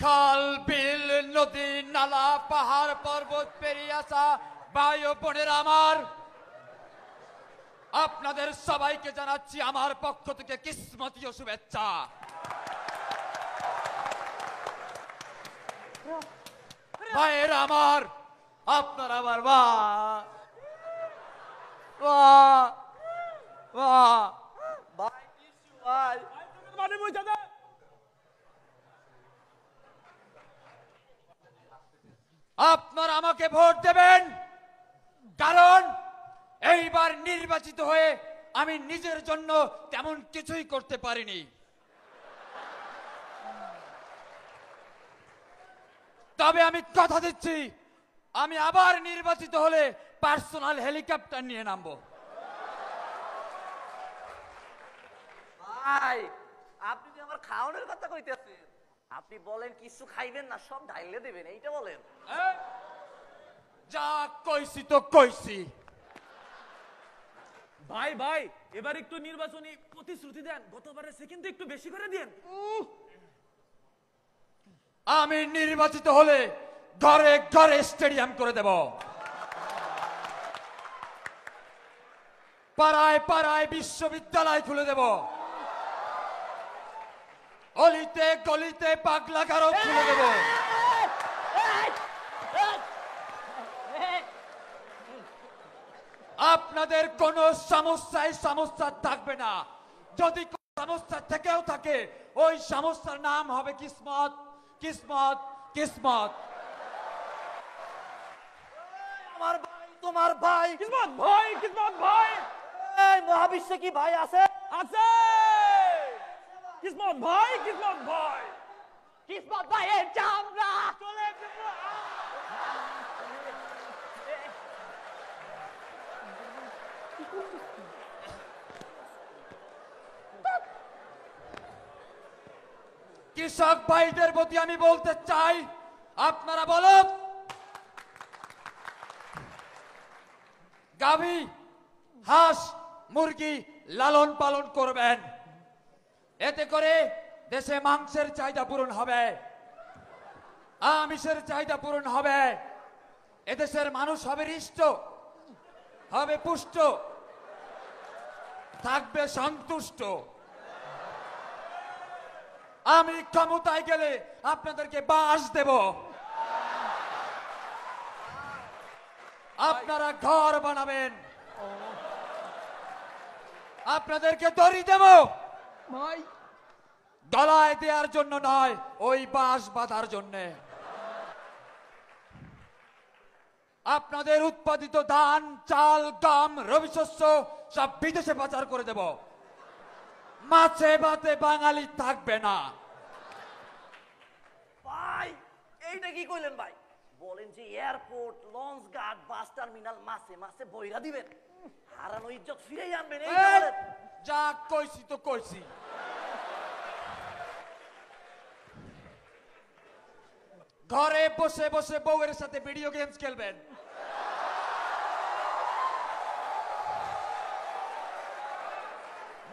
খাল বিল নদী নালা পাহাড় পর্বত পেরিয়ে আসা ভাই ও বোনেরা আমার, আপনাদের সবাইকে জানাচ্ছি আমার পক্ষ থেকে কিসমতীয় শুভেচ্ছা। ভাইয়েরা আমার, আপনারা আমার আপনারা আমাকে ভোট দেবেন, কারণ এইবার নির্বাচিত হয়ে আমি নিজের জন্য তেমন কিছুই করতে পারিনি। তবে আমি কথা দিচ্ছি, আমি আবার নির্বাচিত হলে পার্সোনাল হেলিকপ্টার নিয়ে নামবো। ভাই, আপনি যে আমার খাওয়ানোর কথা কইতেছেন, আপনি বলেন কিছু খাইবেন না, সব ঢাইলে দেবেন, এইটা বলেন। যা কইছি তো কইছি। ভাই ভাই, এবার একটু নির্বাচনী প্রতিশ্রুতি দেন, গতবারের সে কিন্তু একটু বেশি করে দেন। আমি নির্বাচিত হলে ঘরে ঘরে স্টেডিয়াম করে দেব, পাড়ায় পাড়ায় বিশ্ববিদ্যালয় খুলে দেব, অলিতে গলিতে পাগলাগারও খুলে দেব। আপনাদের কোন সমস্যা থাকবে না। যদি সমস্যা থেকেও থাকে, ওই সমস্যার নাম হবে কিসমত, কিসমত, কিসমত। আমার ভাই, তোমার ভাই, কিসমত ভাই, কিসমত ভাই। এই মহাবিশ্বে কি ভাই আছে? আছে কিসমত ভাই, কিসমত ভাই। কিসমত ভাই এর চামড়া চলে কৃষক ভাইদের প্রতি আমি বলতে চাই, আপনারা বলুন, গাভী হাঁস মুরগি লালন পালন করবেন, এতে করে দেশে মাংসের চাহিদা পূরণ হবে, আমিষের চাহিদা পূরণ হবে, এদেশের মানুষ হবে হৃষ্ট, হবে পুষ্ট, থাকবে সন্তুষ্ট। আমি ক্ষমতায় গেলে আপনাদেরকে বাস দেব, আপনারা ঘর বানাবেন, আপনাদেরকে দড়ি দেব, গলায় দেওয়ার জন্য নয়, ওই বাঁশ বাঁধার জন্য। আপনাদের উৎপাদিত ধান চাল গম রবি শস্য সব বিদেশে পাচার করে দেব, মাছে ভাতে বাঙালি থাকবে না। ভাই, এইটা কি কইলেন ভাই? বলেন যে এয়ারপোর্ট, লঞ্চ ঘাট, বাস টার্মিনাল মাসে মাসে বইরা দিবেন, হারানো ইজ্জত ফিরেই আনবেন, এই বলেন। যা কইছি তো কইছি। ঘরে বসে বসে বউয়ের সাথে ভিডিও গেমস খেলবেন,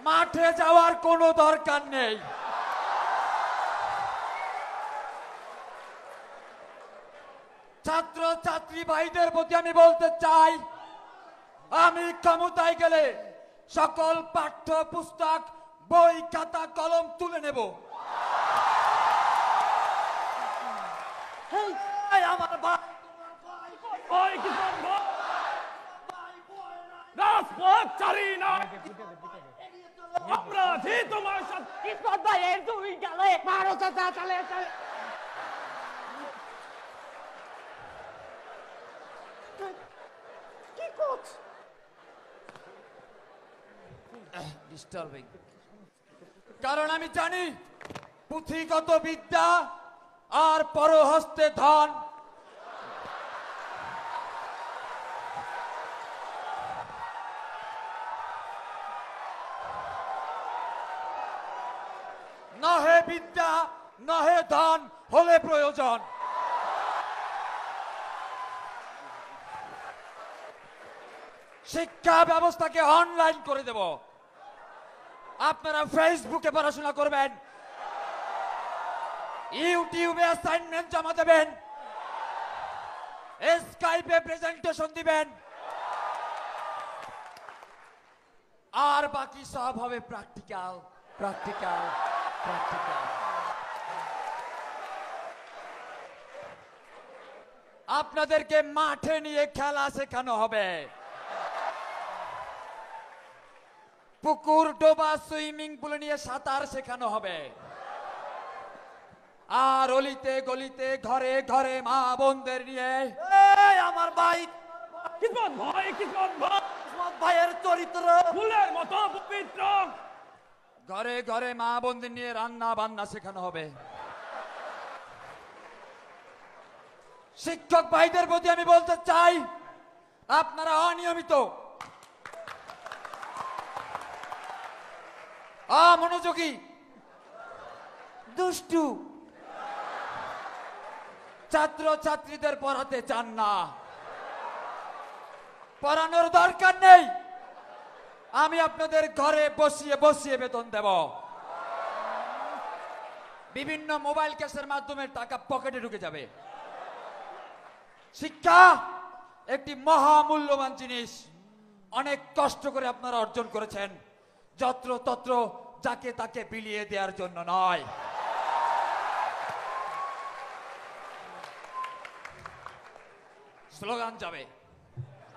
মাঠে যাওয়ার কোনো দরকার নেই। ছাত্র ছাত্রী ভাইদের প্রতি আমি বলতে চাই, আমি ক্ষমতায় গেলে সকল পাঠ্য পুস্তক বই খাতা কলম তুলে নেব। আমার ভাই, ভাই কিসমত ভাই, রাজপথ চারি না, অপরাধী তোমার সাথে। কিসমত ভাই এর জমি গেলে মারো চাচা, চলে চলে। কি করছ? ডিস্টার্বিং। কারণ আমি জানি পুঁথিগত বিদ্যা আর পরহস্তে ধন নহে বিদ্যা নহে ধন হলে প্রয়োজন। শিক্ষা ব্যবস্থাকে অনলাইন করে দেব, আপনারা ফেসবুকে পড়াশোনা করবেন, ইউটিউবে অ্যাসাইনমেন্ট জমা দেবেন, স্কাইপে প্রেজেন্টেশন দিবেন, আর বাকি সব হবে প্র্যাকটিক্যাল প্র্যাকটিক্যাল প্র্যাকটিক্যাল। আপনাদেরকে মাঠে নিয়ে খেলা শেখানো হবে, পুকুর ডোবা সুইমিং পুলে নিয়ে সাঁতার শেখানো হবে, আর অলিতে গলিতে ঘরে ঘরে মা বোনদের নিয়ে এই আমার ভাই কিসমত ভাই, কিসমত ভাই, কিসমত ভাইয়ের চরিত্র ফুলের মতো পবিত্র। ঘরে ঘরে মা বোনদের নিয়ে রান্না বান্না শেখানো হবে। শিক্ষক ভাইদের প্রতি আমি বলতে চাই, আপনারা অনিয়মিত, অমনোযোগী, দুষ্টু ছাত্র ছাত্রীদের পড়াতে চান না। পড়ানোর দরকার নেই, আমি আপনাদের ঘরে বসিয়ে বসিয়ে বেতন দেব। বিভিন্ন মোবাইল ক্যাশের মাধ্যমে টাকা পকেটে ঢুকে যাবে। শিক্ষা একটি মহামূল্যবান জিনিস, অনেক কষ্ট করে আপনারা অর্জন করেছেন, যত্র তত্র যাকে তাকে বিলিয়ে দেওয়ার জন্য নয়। স্লোগান যাবে,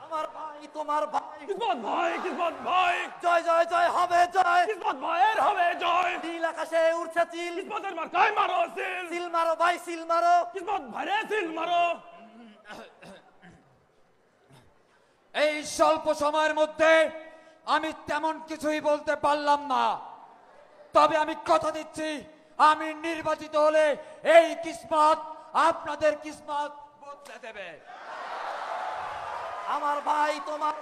আমার ভাই তোমার ভাই, কিসমত ভাই, কিসমত ভাই, জয় জয় জয় হবে জয়, কিসমত ভাইয়ের হবে জয়। নীল আকাশে উড়ছে চিল, কিসমতের মার্কায় মারো সিল, সিল মারো ভাই সিল মারো। কিসমত ভাইরে সিল মারো। এই স্বল্প সময়ের মধ্যে আমি তেমন কিছুই বলতে পারলাম না, তবে আমি কথা দিচ্ছি, আমি নির্বাচিত হলে এই কিসমত আপনাদের কিসমত বদলে দেবে। আমার ভাই তোমার